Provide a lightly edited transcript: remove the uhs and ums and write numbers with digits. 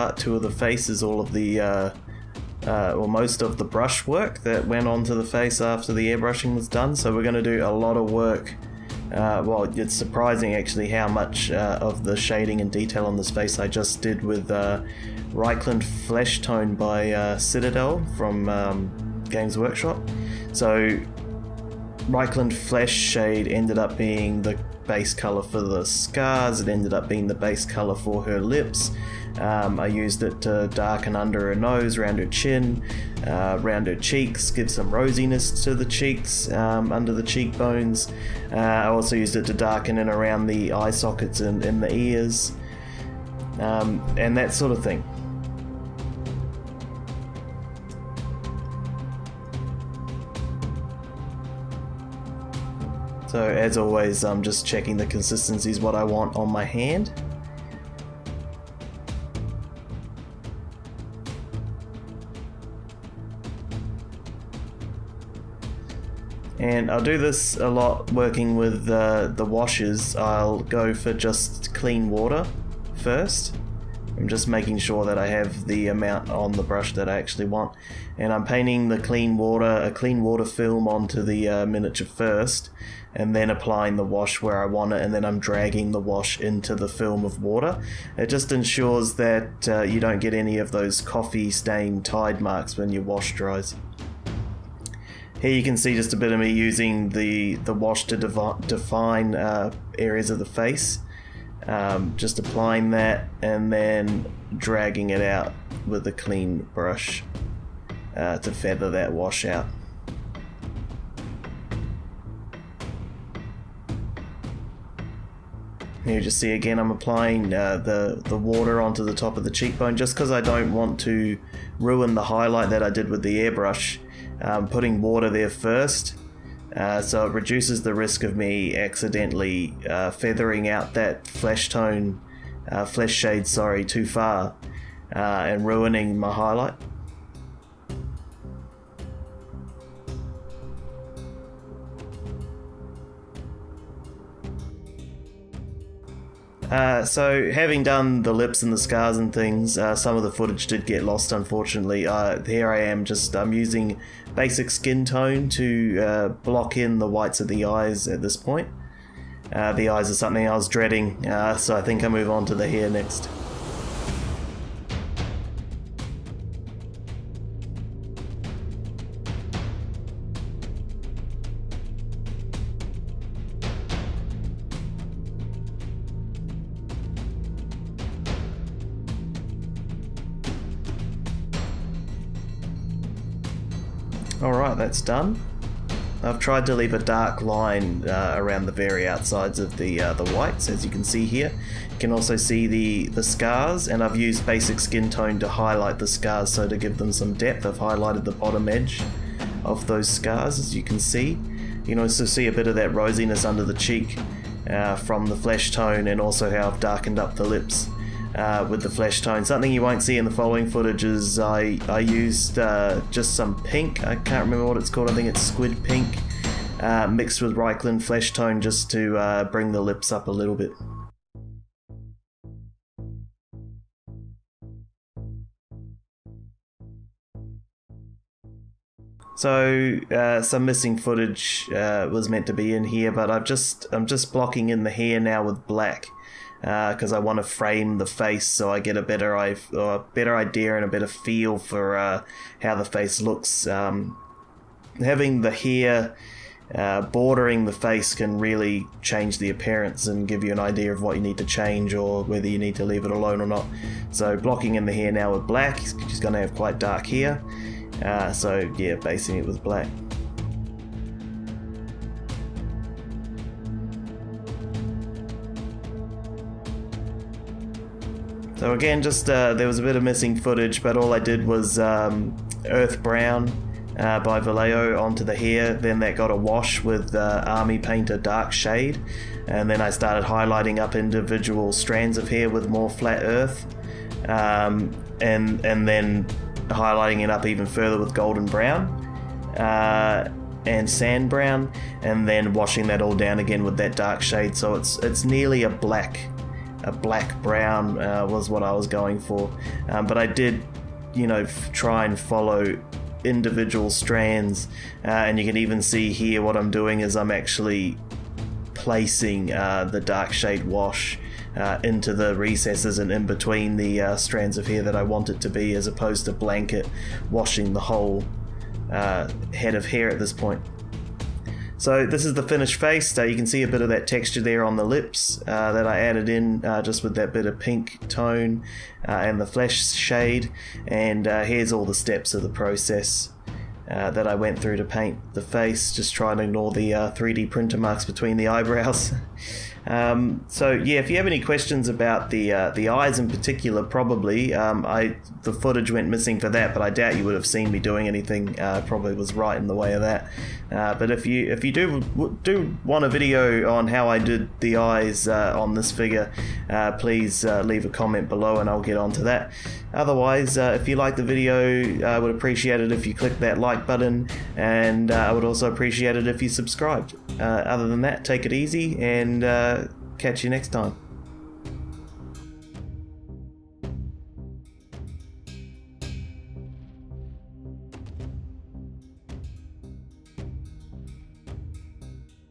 part 2 of the face is all of the, or most of the brush work that went onto the face after the airbrushing was done. So we're going to do a lot of work. Well, it's surprising actually how much of the shading and detail on this face I just did with Reichland Flesh Tone by Citadel from Games Workshop. So Reichland Flesh Shade ended up being the base color for the scars. It ended up being the base color for her lips. I used it to darken under her nose, around her chin, around her cheeks, give some rosiness to the cheeks, under the cheekbones. I also used it to darken in around the eye sockets and in the ears, and that sort of thing. So as always, I'm just checking the consistency is what I want on my hand. And I'll do this a lot working with the washes. I'll go for just clean water first. I'm just making sure that I have the amount on the brush that I actually want. And I'm painting the clean water film onto the miniature first, and then applying the wash where I want it, and then I'm dragging the wash into the film of water. It just ensures that you don't get any of those coffee stained tide marks when your wash dries. Here you can see just a bit of me using the wash to define areas of the face. Just applying that and then dragging it out with a clean brush to feather that wash out. Here you just see again I'm applying the water onto the top of the cheekbone just because I don't want to ruin the highlight that I did with the airbrush. Putting water there first, so it reduces the risk of me accidentally feathering out that flesh shade too far and ruining my highlight. So having done the lips and the scars and things, some of the footage did get lost unfortunately. Here I am I'm using basic skin tone to block in the whites of the eyes at this point. The eyes are something I was dreading, so I think I'll move on to the hair next. Alright, that's done. I've tried to leave a dark line around the very outsides of the whites, as you can see here. You can also see the scars, and I've used basic skin tone to highlight the scars, so to give them some depth. I've highlighted the bottom edge of those scars, as you can see. You can also see a bit of that rosiness under the cheek from the flesh tone, and also how I've darkened up the lips with the flesh tone. Something you won't see in the following footage is I used just some pink. I can't remember what it's called. I think it's squid pink mixed with Reichland flesh tone just to bring the lips up a little bit. So some missing footage was meant to be in here, but I'm just blocking in the hair now with black. Because I want to frame the face so I get a better idea and a better feel for how the face looks. Having the hair bordering the face can really change the appearance and give you an idea of what you need to change or whether you need to leave it alone or not. So blocking in the hair now with black, she's going to have quite dark hair. So yeah, basing it with black. So again, just there was a bit of missing footage, but all I did was Earth Brown by Vallejo onto the hair. Then that got a wash with Army Painter Dark Shade, and then I started highlighting up individual strands of hair with more flat earth, and then highlighting it up even further with Golden Brown and Sand Brown, and then washing that all down again with that dark shade. So it's nearly a black a black brown was what I was going for, but I did, you know, try and follow individual strands, and you can even see here what I'm doing is I'm actually placing the dark shade wash into the recesses and in between the strands of hair that I want it to be, as opposed to blanket washing the whole head of hair at this point. So this is the finished face. You can see a bit of that texture there on the lips that I added in just with that bit of pink tone and the flesh shade, and here's all the steps of the process that I went through to paint the face. Just try and ignore the 3D printer marks between the eyebrows. So yeah, if you have any questions about the eyes in particular, probably the footage went missing for that, but I doubt you would have seen me doing anything. Probably was right in the way of that. But if you do want a video on how I did the eyes on this figure, please leave a comment below and I'll get onto that. Otherwise, if you like the video, I would appreciate it if you click that like button, and I would also appreciate it if you subscribed. Other than that, take it easy, and catch you next time.